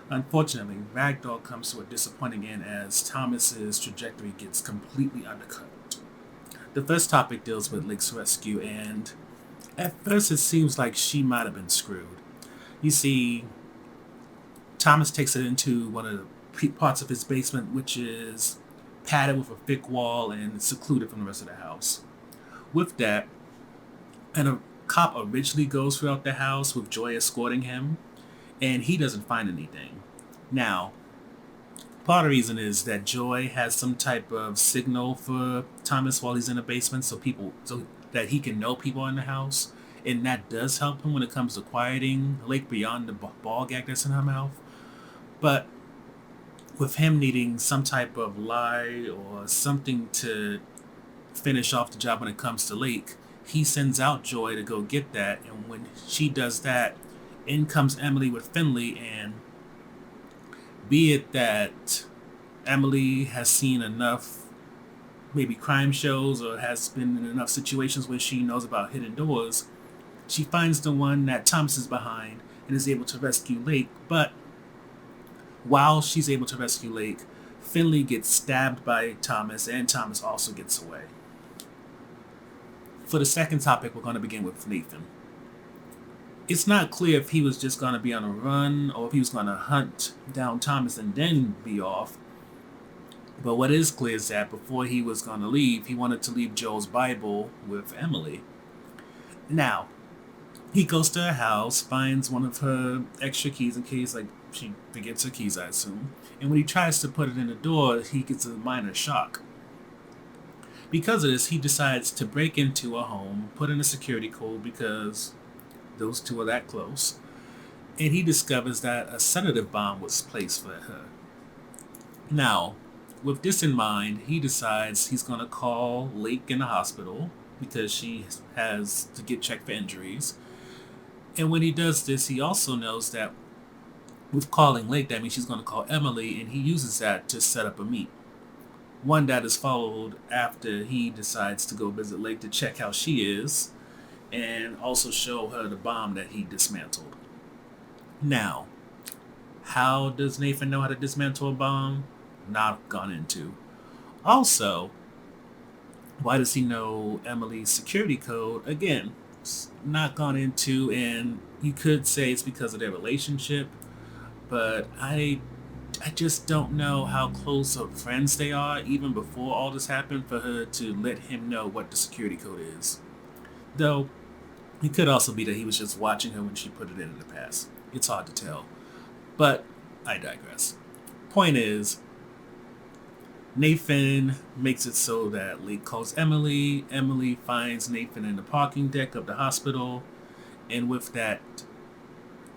Unfortunately, Ragdoll comes to a disappointing end as Thomas's trajectory gets completely undercut. The first topic deals with Lake's rescue, and at first it seems like she might have been screwed. You see, Thomas takes her into one of the parts of his basement, which is padded with a thick wall and secluded from the rest of the house. With that, and a cop originally goes throughout the house with Joy escorting him, and he doesn't find anything. Now, part of the reason is that Joy has some type of signal for Thomas while he's in the basement, so that he can know people in the house, and that does help him when it comes to quieting Lake beyond the ball gag that's in her mouth. But with him needing some type of lie or something to finish off the job when it comes to Lake, he sends out Joy to go get that, and when she does that, in comes Emily with Finley, and be it that Emily has seen enough maybe crime shows or has been in enough situations where she knows about hidden doors, she finds the one that Thomas is behind and is able to rescue Lake. But while she's able to rescue Lake, Finley gets stabbed by Thomas, and Thomas also gets away. For the second topic, we're going to begin with Nathan. It's not clear if he was just going to be on a run or if he was going to hunt down Thomas and then be off. But what is clear is that before he was going to leave, he wanted to leave Joe's Bible with Emily. Now, he goes to her house, finds one of her extra keys in case like she forgets her keys, I assume. And when he tries to put it in the door, he gets a minor shock. Because of this, he decides to break into a home, put in a security code because those two are that close, and he discovers that a sedative bomb was placed for her. Now, with this in mind, he decides he's going to call Lake in the hospital because she has to get checked for injuries. And when he does this, he also knows that with calling Lake, that means she's going to call Emily, and he uses that to set up a meet. One that is followed after he decides to go visit Lake to check how she is and also show her the bomb that he dismantled. Now, how does Nathan know how to dismantle a bomb? Not gone into. Also, why does he know Emily's security code? Again, it's not gone into, and you could say it's because of their relationship, but I just don't know how close of friends they are, even before all this happened, for her to let him know what the security code is. Though, it could also be that he was just watching her when she put it in the past. It's hard to tell. But I digress. Point is, Nathan makes it so that Lake calls Emily. Emily finds Nathan in the parking deck of the hospital. And with that,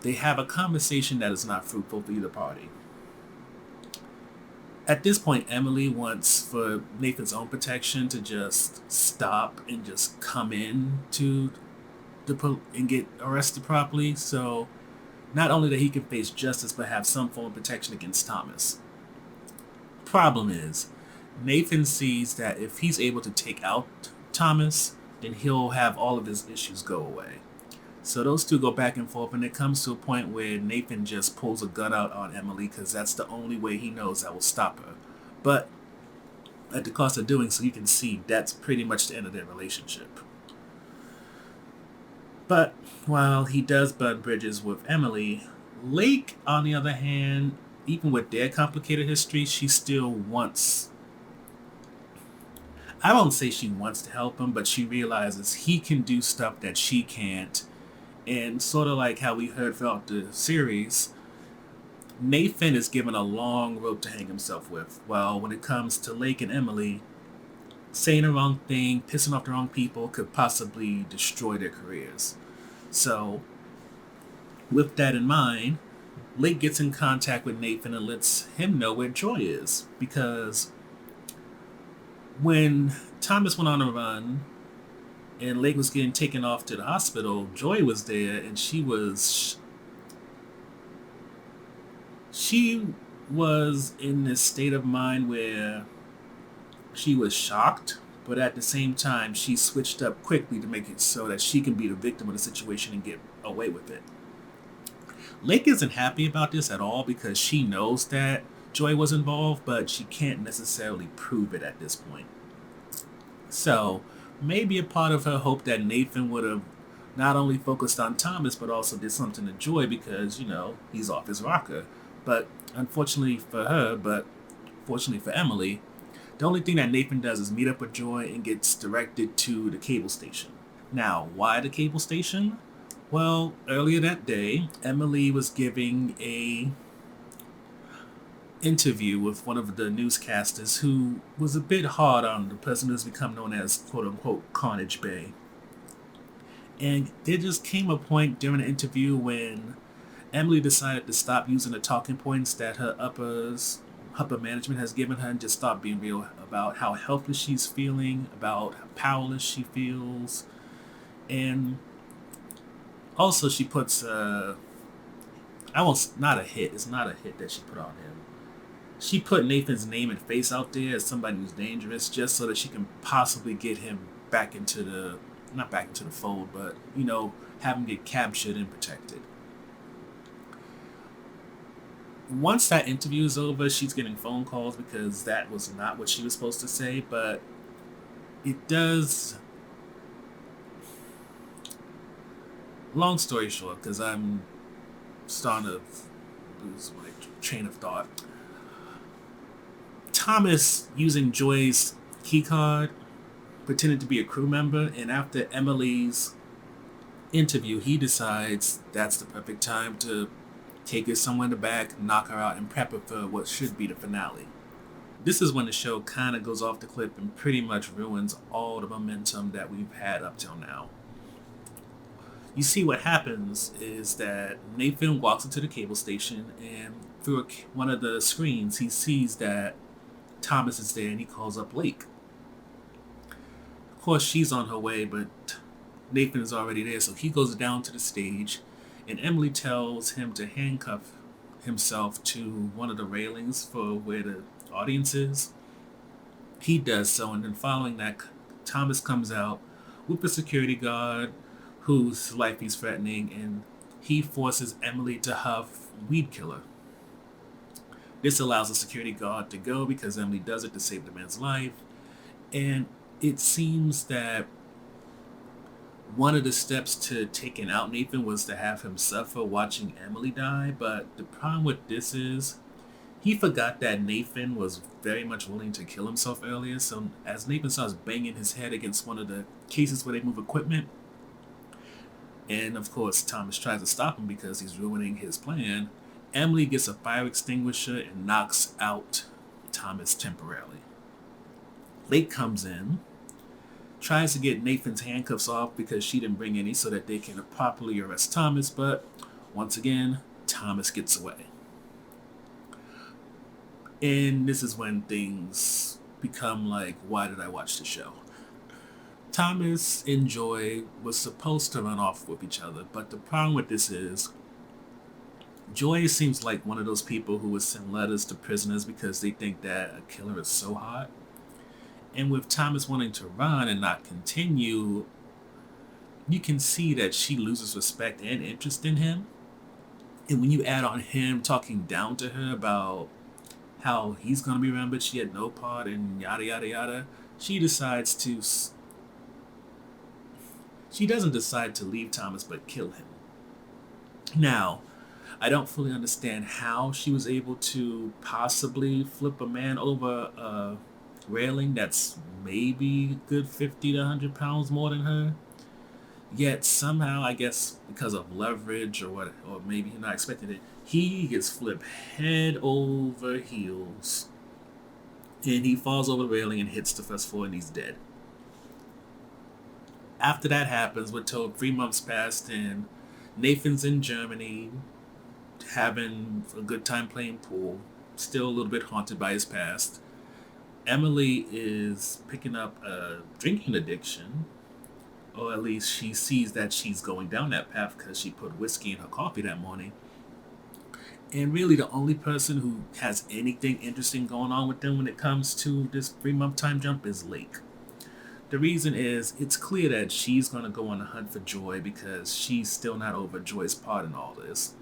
they have a conversation that is not fruitful for either party. At this point, Emily wants for Nathan's own protection to just stop and just come in to and get arrested properly. So not only that he can face justice, but have some form of protection against Thomas. Problem is, Nathan sees that if he's able to take out Thomas, then he'll have all of his issues go away. So those two go back and forth, and it comes to a point where Nathan just pulls a gun out on Emily because that's the only way he knows that will stop her. But at the cost of doing so, you can see that's pretty much the end of their relationship. But while he does burn bridges with Emily, Lake, on the other hand, even with their complicated history, she still wants. I won't say she wants to help him, but she realizes he can do stuff that she can't. And sort of like how we heard throughout the series, Nathan is given a long rope to hang himself with. While when it comes to Lake and Emily, saying the wrong thing, pissing off the wrong people could possibly destroy their careers. So, with that in mind, Lake gets in contact with Nathan and lets him know where Joy is. Because when Thomas went on a run and Lake was getting taken off to the hospital, Joy was there, and she was in this state of mind where she was shocked, but at the same time, she switched up quickly to make it so that she can be the victim of the situation and get away with it. Lake isn't happy about this at all because she knows that Joy was involved, but she can't necessarily prove it at this point. So maybe a part of her hoped that Nathan would have not only focused on Thomas but also did something to Joy because, he's off his rocker. But unfortunately for her, but fortunately for Emily, the only thing that Nathan does is meet up with Joy and gets directed to the cable station. Now, why the cable station? Well, earlier that day, Emily was giving a interview with one of the newscasters who was a bit hard on the person who's become known as quote-unquote Carnage Bay. And there just came a point during the interview when Emily decided to stop using the talking points that her upper management has given her and just stop being real about how helpless she's feeling, about how powerless she feels. And also she puts it's not a hit that she put on him. She put Nathan's name and face out there as somebody who's dangerous just so that she can possibly get him back into not back into the fold, but, have him get captured and protected. Once that interview is over, she's getting phone calls because that was not what she was supposed to say, but it does... Long story short, because I'm starting to lose my train of thought. Thomas, using Joy's keycard, pretended to be a crew member, and after Emily's interview, he decides that's the perfect time to take her somewhere in the back, knock her out, and prep her for what should be the finale. This is when the show kind of goes off the cliff and pretty much ruins all the momentum that we've had up till now. You see, what happens is that Nathan walks into the cable station, and through one of the screens, he sees that Thomas is there, and he calls up Lake. Of course, she's on her way, but Nathan is already there, so he goes down to the stage, and Emily tells him to handcuff himself to one of the railings for where the audience is. He does so, and then following that, Thomas comes out with a security guard whose life he's threatening, and he forces Emily to huff weed killer. This allows the security guard to go because Emily does it to save the man's life, and it seems that one of the steps to taking out Nathan was to have him suffer watching Emily die, but the problem with this is he forgot that Nathan was very much willing to kill himself earlier, so as Nathan starts banging his head against one of the cases where they move equipment, and of course Thomas tries to stop him because he's ruining his plan, Emily gets a fire extinguisher and knocks out Thomas temporarily. Lake comes in, tries to get Nathan's handcuffs off because she didn't bring any so that they can properly arrest Thomas, but once again, Thomas gets away. And this is when things become like, why did I watch the show? Thomas and Joy was supposed to run off with each other, but the problem with this is Joy seems like one of those people who would send letters to prisoners because they think that a killer is so hot. And with Thomas wanting to run and not continue, you can see that she loses respect and interest in him. And when you add on him talking down to her about how he's going to be remembered, she had no part in yada yada yada, she doesn't decide to leave Thomas but kill him. Now, I don't fully understand how she was able to possibly flip a man over a railing that's maybe a good 50 to 100 pounds more than her. Yet somehow, I guess because of leverage or maybe he's not expecting it, he gets flipped head over heels. And he falls over the railing and hits the first floor and he's dead. After that happens, we're told 3 months passed and Nathan's in Germany having a good time playing pool, still a little bit haunted by his past. Emily is picking up a drinking addiction, or at least she sees that she's going down that path because she put whiskey in her coffee that morning. And really the only person who has anything interesting going on with them when it comes to this 3-month time jump is Lake. The reason is it's clear that she's going to go on a hunt for Joy because she's still not over Joy's part in all this.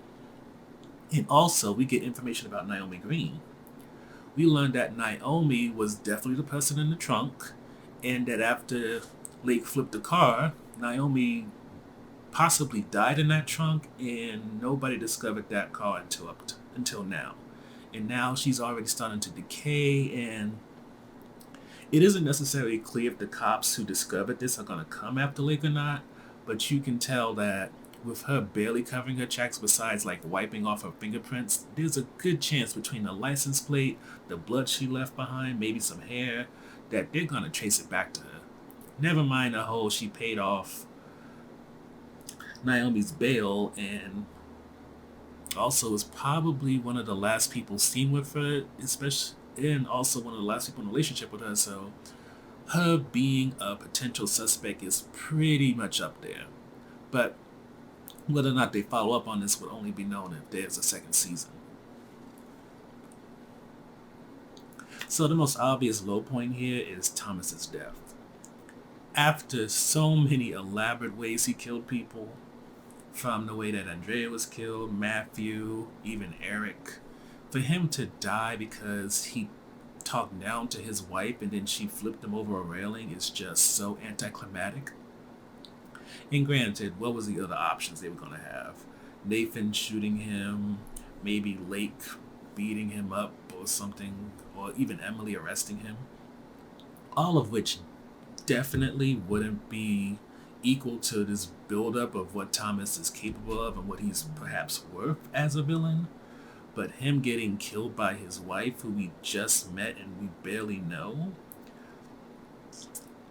And also, we get information about Naomi Green. We learned that Naomi was definitely the person in the trunk, and that after Lake flipped the car, Naomi possibly died in that trunk, and nobody discovered that car until now. And now she's already starting to decay, and it isn't necessarily clear if the cops who discovered this are going to come after Lake or not, but you can tell that with her barely covering her tracks, besides like wiping off her fingerprints, there's a good chance between the license plate, the blood she left behind, maybe some hair, that they're going to trace it back to her. Never mind the whole she paid off Naomi's bail, and also is probably one of the last people seen with her, especially, and also one of the last people in a relationship with her. So her being a potential suspect is pretty much up there. But whether or not they follow up on this would only be known if there's a second season. So the most obvious low point here is Thomas's death. After so many elaborate ways he killed people, from the way that Andrea was killed, Matthew, even Eric, for him to die because he talked down to his wife and then she flipped him over a railing is just so anticlimactic. And granted, what was the other options they were going to have? Nathan shooting him, maybe Lake beating him up or something, or even Emily arresting him. All of which definitely wouldn't be equal to this buildup of what Thomas is capable of and what he's perhaps worth as a villain. But him getting killed by his wife, who we just met and we barely know,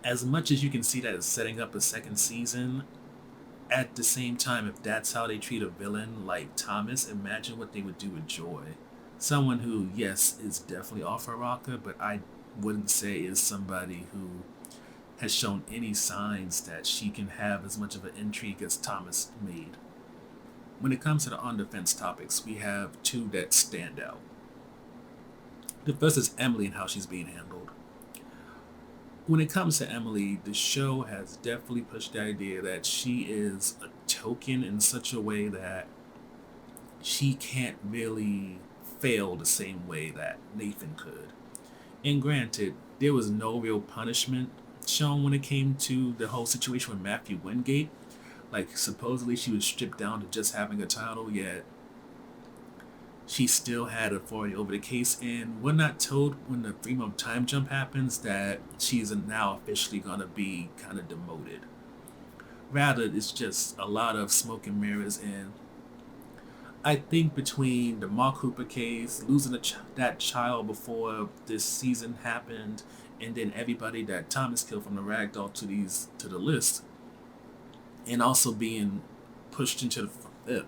as much as you can see that as setting up a second season, at the same time, if that's how they treat a villain like Thomas, imagine what they would do with Joy. Someone who, yes, is definitely off her rocker, but I wouldn't say is somebody who has shown any signs that she can have as much of an intrigue as Thomas made. When it comes to the on defense topics, we have two that stand out. The first is Emily and how she's being handled. When it comes to Emily, the show has definitely pushed the idea that she is a token in such a way that she can't really fail the same way that Nathan could. And granted, there was no real punishment shown when it came to the whole situation with Matthew Wingate. Like, supposedly she was stripped down to just having a title, yet she still had authority over the case. And we're not told when the 3-month time jump happens that she's now officially going to be kind of demoted. Rather, it's just a lot of smoke and mirrors. And I think between the Mark Hooper case, losing that child before this season happened, and then everybody that Thomas killed from the Ragdoll to the list, and also being pushed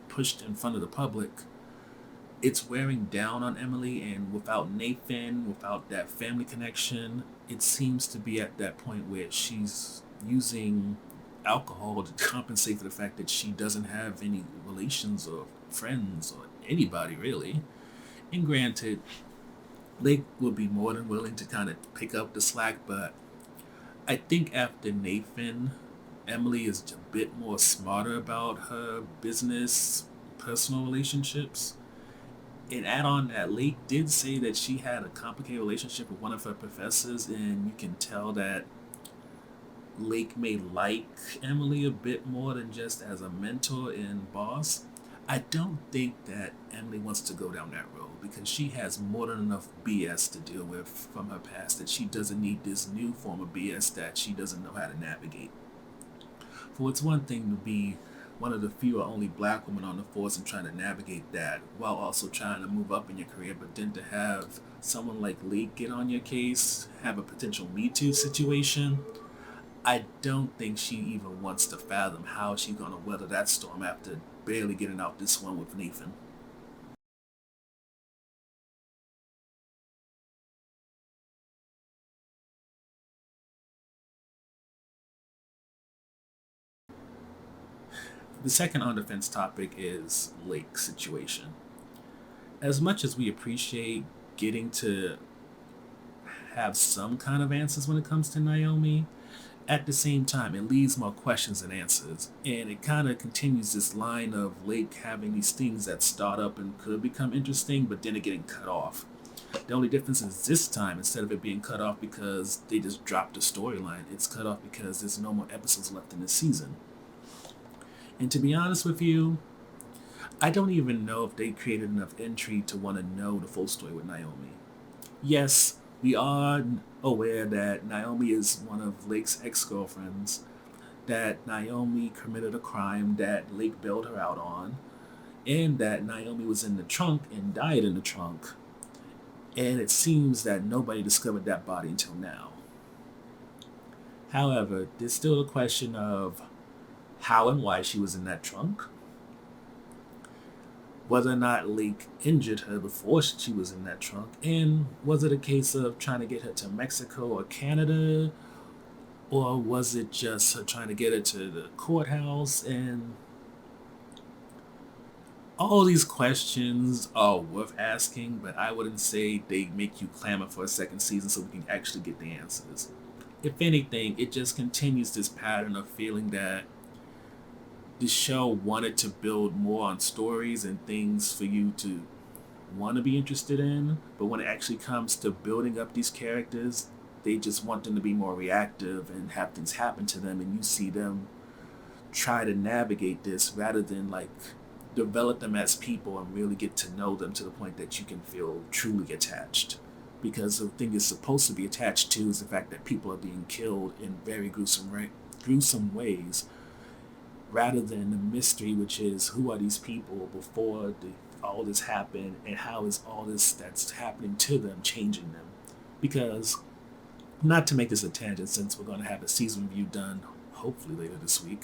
pushed in front of the public, it's wearing down on Emily. And without Nathan, without that family connection, it seems to be at that point where she's using alcohol to compensate for the fact that she doesn't have any relations or friends or anybody really. And granted, Lake would be more than willing to kind of pick up the slack, but I think after Nathan, Emily is a bit more smarter about her business, personal relationships. And add on that Lake did say that she had a complicated relationship with one of her professors, and you can tell that Lake may like Emily a bit more than just as a mentor and boss. I don't think that Emily wants to go down that road because she has more than enough BS to deal with from her past, that she doesn't need this new form of BS that she doesn't know how to navigate. For it's one thing to be one of the few or only black women on the force and trying to navigate that while also trying to move up in your career, but then to have someone like Lake get on your case, have a potential Me Too situation, I don't think she even wants to fathom how she's going to weather that storm after barely getting out this one with Nathan. The second on defense topic is Lake's situation. As much as we appreciate getting to have some kind of answers when it comes to Naomi, At the same time, it leaves more questions than answers, and it kind of continues this line of Lake having these things that start up and could become interesting, but then it getting cut off. The only difference is this time, instead of it being cut off because they just dropped the storyline, it's cut off because there's no more episodes left in this season. And to be honest with you, I don't even know if they created enough intrigue to want to know the full story with Naomi. Yes, we are aware that Naomi is one of Lake's ex girlfriends, that Naomi committed a crime that Lake bailed her out on, and that Naomi was in the trunk and died in the trunk. And it seems that nobody discovered that body until now. However, there's still a question of how and why she was in that trunk, whether or not Lake injured her before she was in that trunk, and was it a case of trying to get her to Mexico or Canada, or was it just her trying to get her to the courthouse? And all these questions are worth asking, but I wouldn't say they make you clamor for a second season so we can actually get the answers. If anything, it just continues this pattern of feeling that the show wanted to build more on stories and things for you to want to be interested in, but when it actually comes to building up these characters, they just want them to be more reactive and have things happen to them, and you see them try to navigate this rather than like develop them as people and really get to know them to the point that you can feel truly attached. Because the thing is supposed to be attached to is the fact that people are being killed in very gruesome ways, rather than the mystery, which is who are these people before all this happened, and how is all this that's happening to them changing them. Because, not to make this a tangent, since we're going to have a season review done hopefully later this week,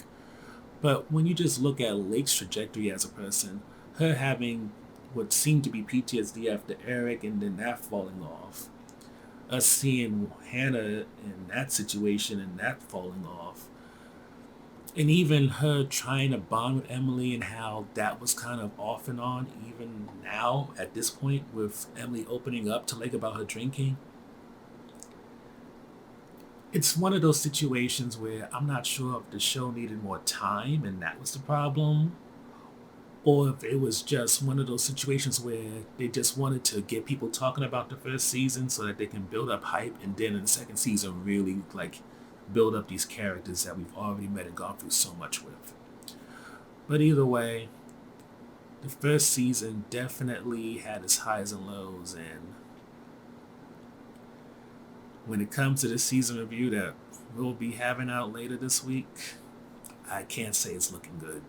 but when you just look at Lake's trajectory as a person, her having what seemed to be PTSD after Eric and then that falling off, us seeing Hannah in that situation and that falling off, and even her trying to bond with Emily and how that was kind of off and on, even now at this point with Emily opening up to Lake about her drinking. It's one of those situations where I'm not sure if the show needed more time and that was the problem, or if it was just one of those situations where they just wanted to get people talking about the first season so that they can build up hype, and then in the second season really like build up these characters that we've already met and gone through so much with. But either way, the first season definitely had its highs and lows, and when it comes to the season review that we'll be having out later this week, I can't say it's looking good.